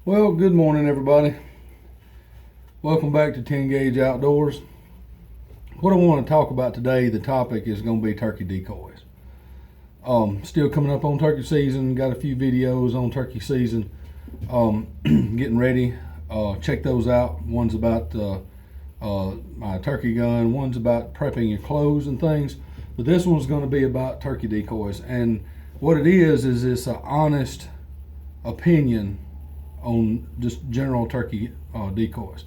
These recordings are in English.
Well, good morning, everybody. Welcome back to 10 Gauge Outdoors. What I want to talk about today, the topic is going to be turkey decoys. Still coming up on turkey season. Got a few videos on turkey season. Getting ready. Check those out. One's about my turkey gun. One's about prepping your clothes and things. But this one's going to be about turkey decoys. And what it is it's an honest opinion on just general turkey decoys.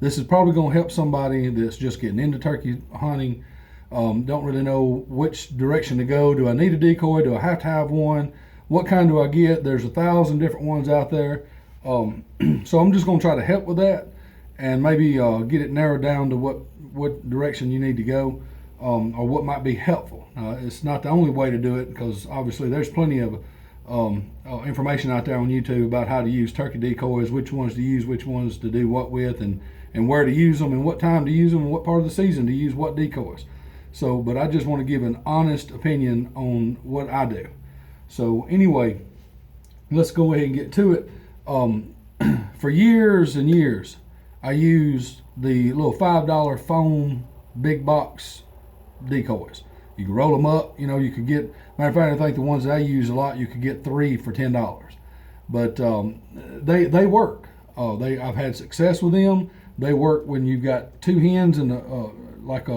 This is probably going to help somebody that's just getting into turkey hunting, don't really know which direction to go. Do I need a decoy? Do I have to have one? What kind do I get? There's 1,000 different ones out there. So I'm just going to try to help with that and maybe get it narrowed down to what direction you need to go, or what might be helpful. It's not the only way to do it, because obviously there's plenty of information out there on YouTube about how to use turkey decoys, which ones to use, which ones to do what with, and where to use them, and what time to use them, and what part of the season to use what decoys. So, but I just want to give an honest opinion on what I do. So anyway, let's go ahead and get to it. For years and years, I used the little $5 foam big box decoys. You can roll them up. You could get, matter of fact, I think the ones that I use a lot, you could get 3 for $10. But they work. I've had success with them. They work when you've got 2 hens and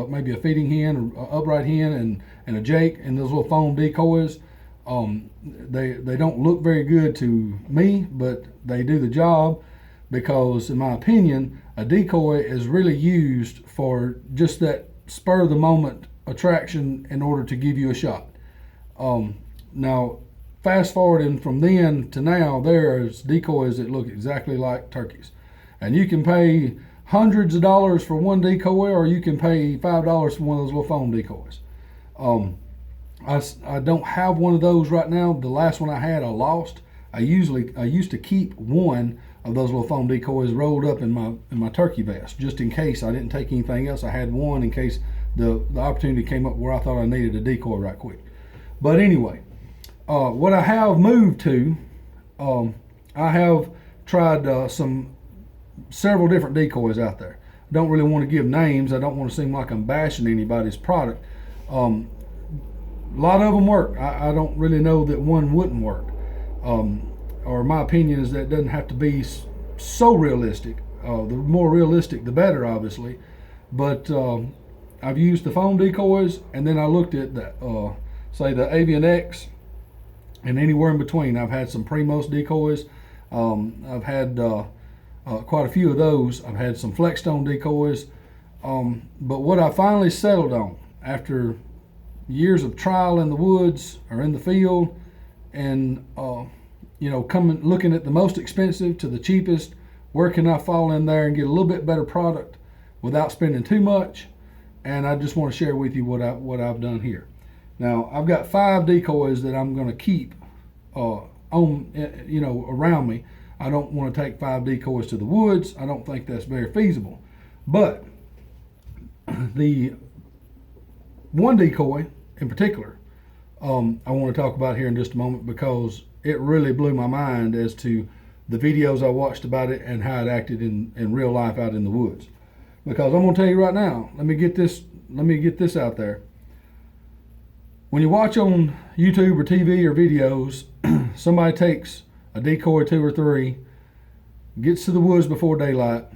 maybe a feeding hen or upright hen and a jake, and those little foam decoys. They don't look very good to me, but they do the job, because in my opinion, a decoy is really used for just that spur of the moment attraction in order to give you a shot. Now, fast forwarding from then to now, there's decoys that look exactly like turkeys, and you can pay hundreds of dollars for one decoy, or you can pay $5 for one of those little foam decoys. I don't have one of those right now. The last one I had, I lost. I used to keep one of those little foam decoys rolled up in my turkey vest, just in case I didn't take anything else. I had one in case the opportunity came up where I thought I needed a decoy right quick. But anyway, what I have moved to, I have tried several different decoys out there. I don't really want to give names. I don't want to seem like I'm bashing anybody's product. A lot of them work. I don't really know that one wouldn't work. Or my opinion is that it doesn't have to be so realistic. The more realistic, the better, obviously. But I've used the foam decoys, and then I looked at the Avian X, and anywhere in between. I've had some Primos decoys. I've had quite a few of those. I've had some Flexstone decoys. But what I finally settled on after years of trial in the woods or in the field, and looking at the most expensive to the cheapest, where can I fall in there and get a little bit better product without spending too much? And I just want to share with you what I've done here. Now, I've got 5 decoys that I'm going to keep around me. I don't want to take 5 decoys to the woods. I don't think that's very feasible. But the one decoy in particular, I want to talk about here in just a moment, because it really blew my mind as to the videos I watched about it and how it acted in real life out in the woods. Because I'm going to tell you right now, let me get this out there. When you watch on YouTube or TV or videos, somebody takes a decoy 2 or 3, gets to the woods before daylight,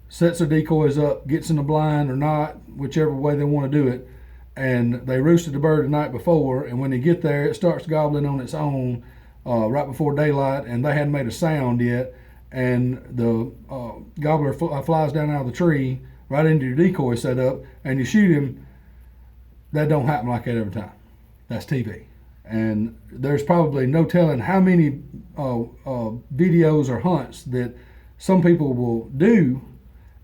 sets their decoys up, gets in the blind or not, whichever way they want to do it, and they roosted the bird the night before, and when they get there, it starts gobbling on its own right before daylight, and they hadn't made a sound yet, and the gobbler flies down out of the tree right into your decoy setup, and you shoot him. That don't happen like that every time. That's TV. And there's probably no telling how many videos or hunts that some people will do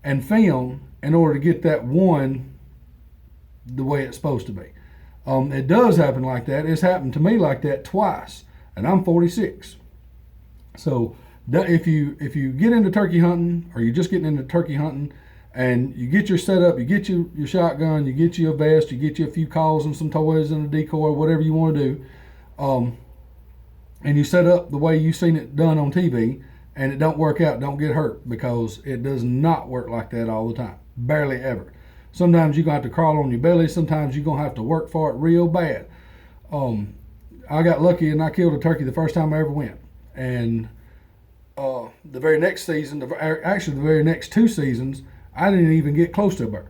and film in order to get that one the way it's supposed to be. It does happen like that. It's happened to me like that twice, and I'm 46. So if you get into turkey hunting, or you're just getting into turkey hunting, and you get your setup, you get your shotgun, you get you a vest, you get you a few calls and some toys and a decoy, whatever you want to do, and you set up the way you've seen it done on TV, and it don't work out, don't get hurt, because it does not work like that all the time. Barely ever. Sometimes you're going to have to crawl on your belly. Sometimes you're going to have to work for it real bad. I got lucky and I killed a turkey the first time I ever went. And the very next season, actually the very next 2 seasons, I didn't even get close to a bird.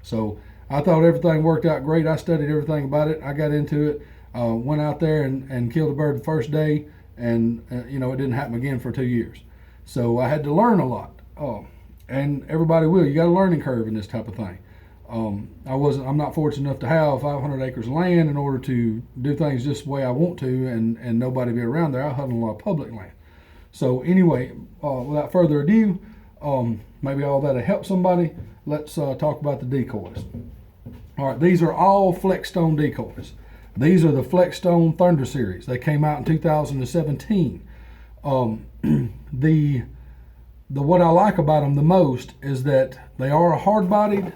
So I thought everything worked out great. I studied everything about it. I got into it, went out there and killed a bird the first day, and it didn't happen again for 2 years. So I had to learn a lot. And everybody will. You got a learning curve in this type of thing. I'm not fortunate enough to have 500 acres of land in order to do things just the way I want to, and nobody be around there. I hunt on a lot of public land. So anyway, without further ado, maybe all that'll help somebody. Let's talk about the decoys. All right, these are all Flexstone decoys. These are the Flexstone Thunder series. They came out in 2017. The what I like about them the most is that they are hard-bodied,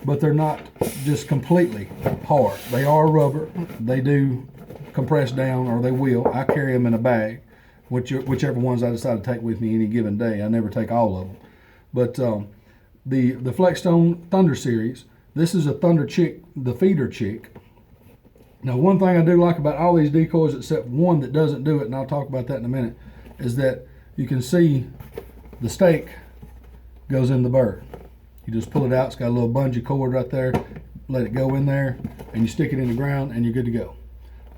but they're not just completely hard. They are rubber. They do compress down, or they will. I carry them in a bag, whichever ones I decide to take with me any given day. I never take all of them. But the Flexstone Thunder series, this is a Thunder Chick, the feeder chick. Now, one thing I do like about all these decoys, except one that doesn't do it, and I'll talk about that in a minute, is that you can see the stake goes in the bird. You just pull it out. It's got a little bungee cord right there. Let it go in there, and you stick it in the ground, and you're good to go.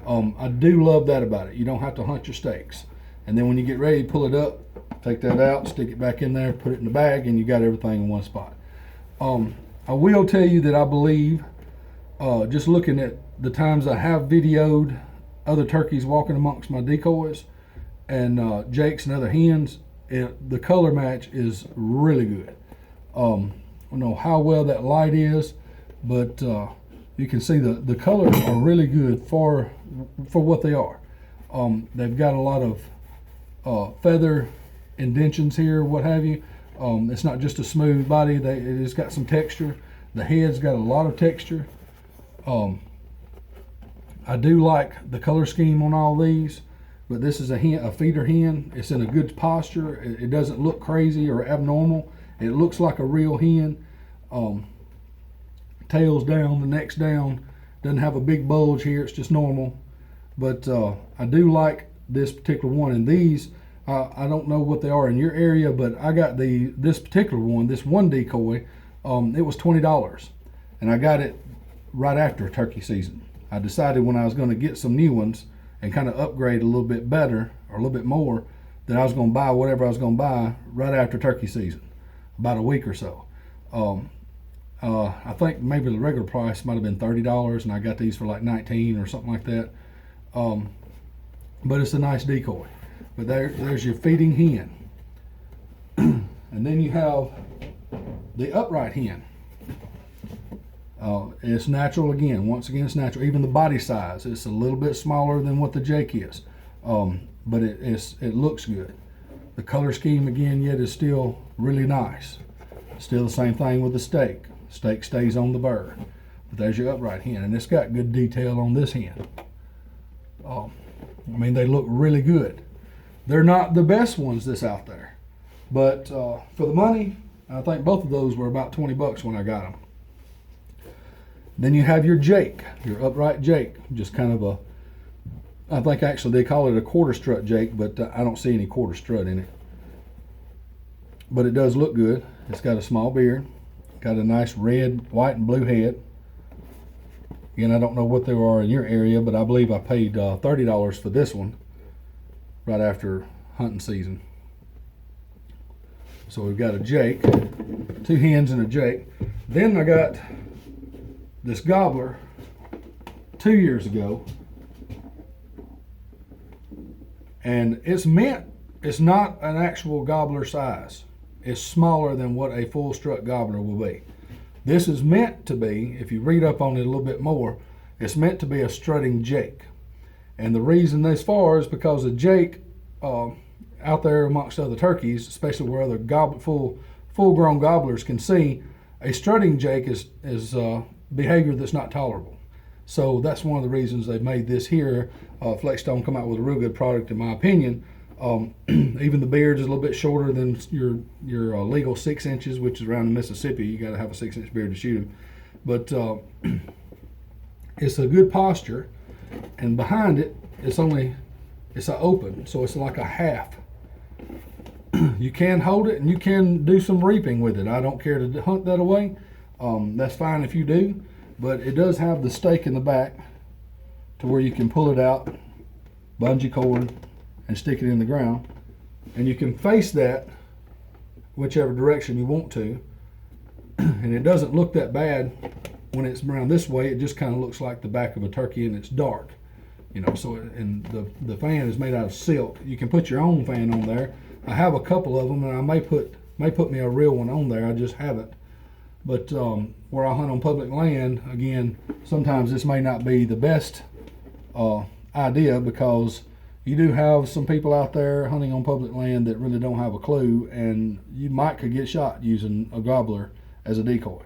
I do love that about it. You don't have to hunt your stakes. And then when you get ready to pull it up, take that out, stick it back in there, put it in the bag, and you got everything in one spot. I will tell you that I believe, just looking at the times I have videoed other turkeys walking amongst my decoys and jakes and other hens, the color match is really good. I don't know how well that light is, but you can see the colors are really good for what they are. They've got a lot of feather indentions here, what have you. It's not just a smooth body. It's got some texture. The head's got a lot of texture. I do like the color scheme on all these, but this is a feeder hen. It's in a good posture. It doesn't look crazy or abnormal. It looks like a real hen. Tail's down, the neck's down. Doesn't have a big bulge here. It's just normal. But I do like this particular one. And these, I don't know what they are in your area, but I got this particular one, this one decoy. It was $20, and I got it right after turkey season. I decided when I was going to get some new ones and kind of upgrade a little bit better or a little bit more, that I was going to buy whatever I was going to buy right after turkey season, about a week or so. I think maybe the regular price might have been $30, and I got these for like $19 or something like that. But it's a nice decoy. But there's your feeding hen. And then you have the upright hen. It's natural again. Once again, it's natural. Even the body size, it's a little bit smaller than what the jake is, but it looks good. The color scheme again yet is still really nice. Still the same thing with the stake. Stake stays on the bird. But there's your upright hen, and it's got good detail on this hen. I mean, they look really good. They're not the best ones that's out there, but for the money, I think both of those were about $20 when I got them. Then you have your jake, your upright jake, just kind of I think actually they call it a quarter strut jake, but I don't see any quarter strut in it. But it does look good. It's got a small beard, got a nice red, white, and blue head. Again, I don't know what they are in your area, but I believe I paid $30 for this one right after hunting season. So we've got a jake, 2 hens and a jake. Then I got this gobbler 2 years ago, and it's not an actual gobbler size. It's smaller than what a full strut gobbler will be. This is meant to be, if you read up on it a little bit more, it's meant to be a strutting jake. And the reason this far is because a jake out there amongst other turkeys, especially where other full-grown gobblers can see, a strutting jake is behavior that's not tolerable. So that's one of the reasons they've made this here. Flexstone come out with a real good product, in my opinion, Even the beard is a little bit shorter than your legal 6 inches, which is around in Mississippi. You got to have a 6-inch beard to shoot him. But it's a good posture, and behind it, it's an open, so it's like a half. You can hold it and you can do some reaping with it. I don't care to hunt that away. That's fine if you do, but it does have the stake in the back to where you can pull it out, bungee cord, and stick it in the ground. And you can face that whichever direction you want to. And it doesn't look that bad when it's around this way. It just kind of looks like the back of a turkey, and it's dark. You know, so and the fan is made out of silk. You can put your own fan on there. I have a couple of them, and I may put me a real one on there. I just haven't. But where I hunt on public land, again, sometimes this may not be the best idea, because you do have some people out there hunting on public land that really don't have a clue, and you could get shot using a gobbler as a decoy.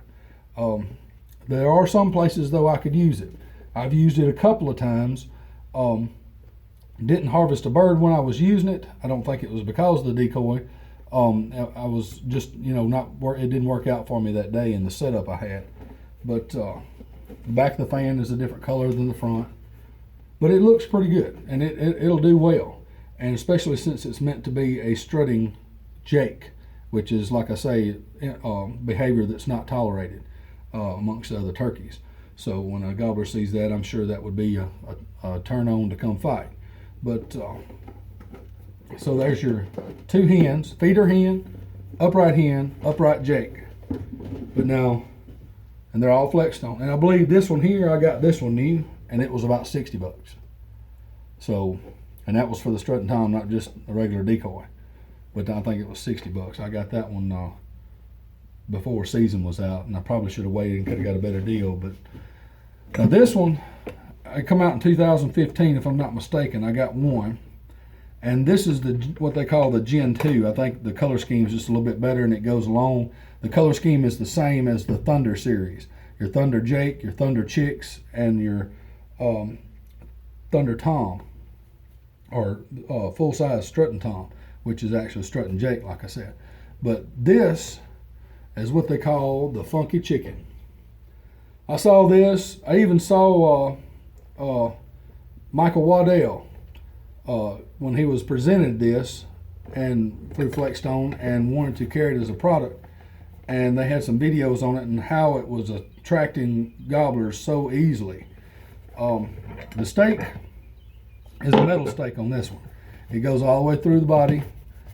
There are some places though I could use it. I've used it a couple of times. Didn't harvest a bird when I was using it. I don't think it was because of the decoy. I was just, it didn't work out for me that day in the setup I had. But the back of the fan is a different color than the front. But it looks pretty good, and it'll do well. And especially since it's meant to be a strutting jake, which is, like I say, behavior that's not tolerated amongst other turkeys. So when a gobbler sees that, I'm sure that would be a turn on to come fight. But so there's your 2 hens: feeder hen, upright jake. But now, and they're all flexed on. And I believe this one here, I got this one new, and it was about $60. So, and that was for the strutting tom, not just a regular decoy. But I think it was $60. I got that one before season was out, and I probably should have waited and could have got a better deal. But now this one, it come out in 2015, if I'm not mistaken. I got one, and this is what they call the Gen 2. I think the color scheme is just a little bit better, and it goes along. The color scheme is the same as the Thunder series. Your Thunder Jake, your Thunder Chicks, and your Thunder Tom, or full-size strutting Tom, which is actually strutting Jake, like I said. But this is what they call the Funky Chicken. I saw this. I even saw Michael Waddell when he was presented this and through Flexstone and wanted to carry it as a product. And they had some videos on it and how it was attracting gobblers so easily. The stake is a metal stake on this one. It goes all the way through the body,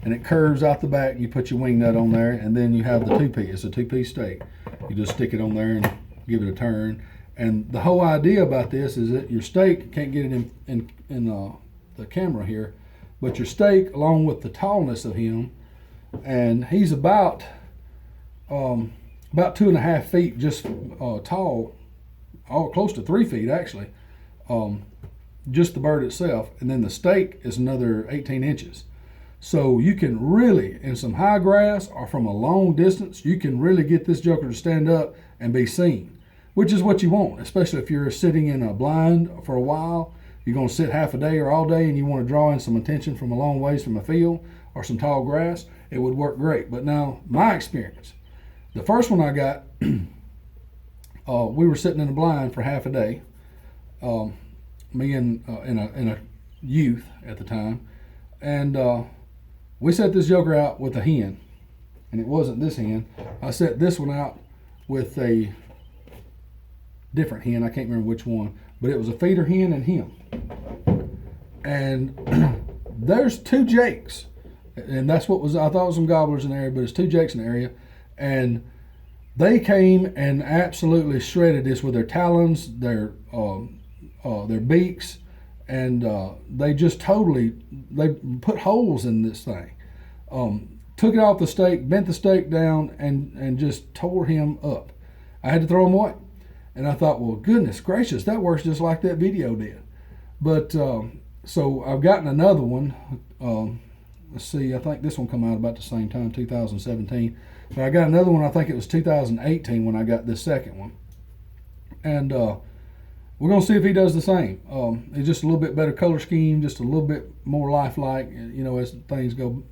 and it curves out the back. You put your wing nut on there, and then you have the 2-piece. It's a 2-piece stake. You just stick it on there and give it a turn. And the whole idea about this is that your stake, can't get it in the camera here, but your stake, along with the tallness of him, and he's about 2.5 feet just tall, close to 3 feet actually, just the bird itself, and then the stake is another 18 inches. So you can really, in some high grass or from a long distance, you can really get this joker to stand up and be seen, which is what you want, especially if you're sitting in a blind for a while. You're going to sit half a day or all day, and you want to draw in some attention from a long ways from a field or some tall grass. It would work great. But now, my experience, the first one I got, we were sitting in a blind for half a day. Me and in a youth at the time, and we set this joker out with a hen, and it wasn't this hen. I set this one out with a different hen. I can't remember which one, but it was a feeder hen and him. And there's 2 jakes, and that's what I thought was some gobblers in the area, but it's 2 jakes in the area, and they came and absolutely shredded this with their talons, their beaks, and they just they put holes in this thing. Took it off the stake, bent the stake down, and just tore him up. I had to throw him away. And I thought, well, goodness gracious, that works just like that video did. But so I've gotten another one. Let's see, I think this one come out about the same time, 2017. But I got another one, I think it was 2018 when I got this second one. And we're gonna see if he does the same. It's just a little bit better color scheme, just a little bit more lifelike. You know, as things go,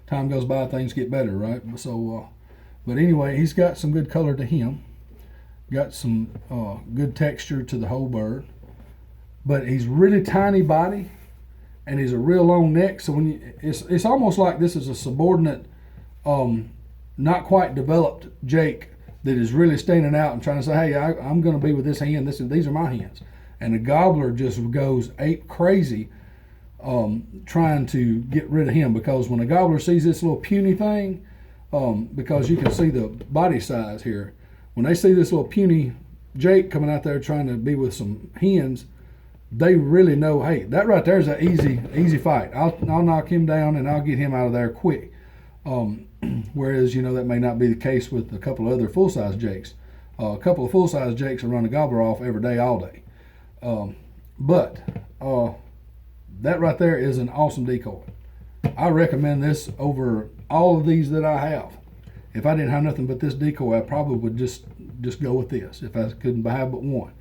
time goes by, things get better, right? So, but anyway, he's got some good color to him. Got some good texture to the whole bird, but he's really tiny body, and he's a real long neck. So when it's almost like this is a subordinate, not quite developed Jake that is really standing out and trying to say, hey, I'm going to be with this hen. These are my hens. And the gobbler just goes ape crazy trying to get rid of him, because when a gobbler sees this little puny thing, because you can see the body size here, when they see this little puny Jake coming out there trying to be with some hens, they really know, hey, that right there is an easy fight. I'll knock him down and I'll get him out of there quick. Whereas, you know, that may not be the case with a couple of other full-size Jakes. A couple of full-size Jakes will run a gobbler off every day, all day. But that right there is an awesome decoy. I recommend this over all of these that I have. If I didn't have nothing but this decoy, I probably would just go with this if I couldn't have but one.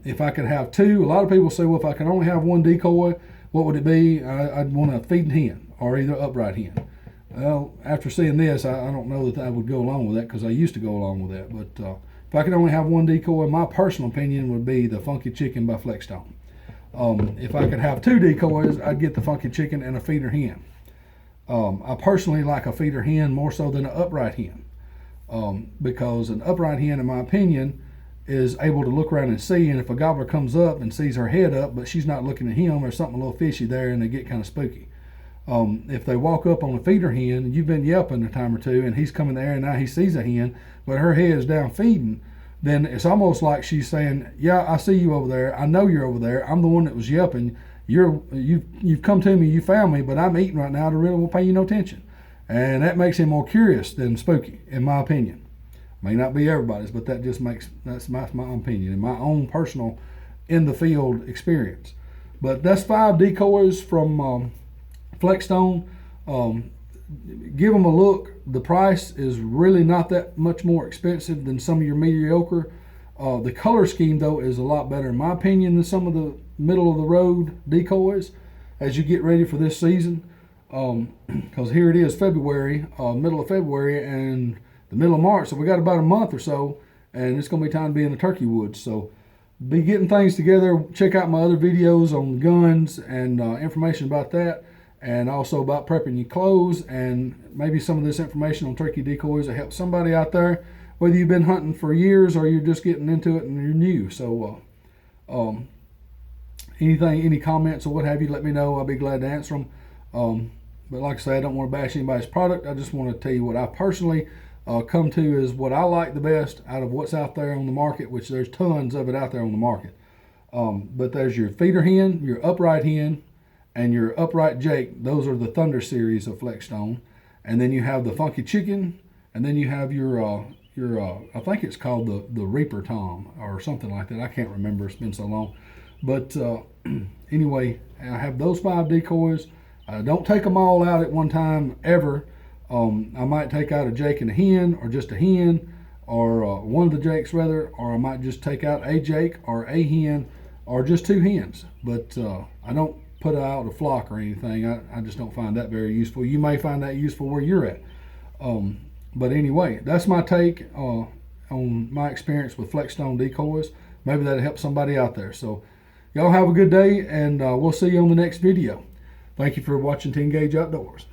If I could have two, a lot of people say, well, if I can only have one decoy, what would it be? I'd want a feeding hen or either upright hen. Well, after seeing this, I don't know that I would go along with that, because I used to go along with that. But if I could only have one decoy, my personal opinion would be the Funky Chicken by Flexstone. If I could have two decoys, I'd get the Funky Chicken and a feeder hen. I personally like a feeder hen more so than an upright hen, because an upright hen, in my opinion, is able to look around and see, and if a gobbler comes up and sees her head up but she's not looking at him, there's something a little fishy there and they get kind of spooky. If they walk up on a feeder hen and you've been yelping a time or two and he's coming there and now he sees a hen but her head is down feeding, then it's almost like she's saying, yeah, I see you over there, I know you're over there, I'm the one that was yelping, you've come to me, you found me, but I'm eating right now, to really will pay you no attention. And that makes him more curious than spooky, in my opinion. May not be everybody's, but that's my opinion and my own personal in the field experience. But that's 5 decoys from Flexstone. Give them a look. The price is really not that much more expensive than some of your mediocre. The color scheme, though, is a lot better, in my opinion, than some of the middle of the road decoys as you get ready for this season. Because here it is, February, middle of February, and the middle of March, so we got about a month or so, and it's going to be time to be in the turkey woods. So be getting things together. Check out my other videos on guns and information about that, and also about prepping your clothes, and maybe some of this information on turkey decoys that help somebody out there, whether you've been hunting for years or you're just getting into it and you're new. So any comments or what have you, let me know. I'll be glad to answer them. But like I say, I don't want to bash anybody's product. I just want to tell you what I personally come to is what I like the best out of what's out there on the market, which there's tons of it out there on the market. But there's your feeder hen, your upright hen, and your upright Jake. Those are the Thunder series of Flexstone. And then you have the Funky Chicken, and then you have your I think it's called the Reaper Tom or something like that. I can't remember, it's been so long. But anyway, I have those 5 decoys. Don't take them all out at one time ever. I might take out a Jake and a hen, or just a hen, or one of the Jakes rather, or I might just take out a Jake or a hen, or just 2 hens. But I don't put out a flock or anything. I just don't find that very useful. You may find that useful where you're at. But anyway, that's my take on my experience with Flexstone decoys. Maybe that'll help somebody out there. So y'all have a good day, and we'll see you on the next video. Thank you for watching 10 Gauge Outdoors.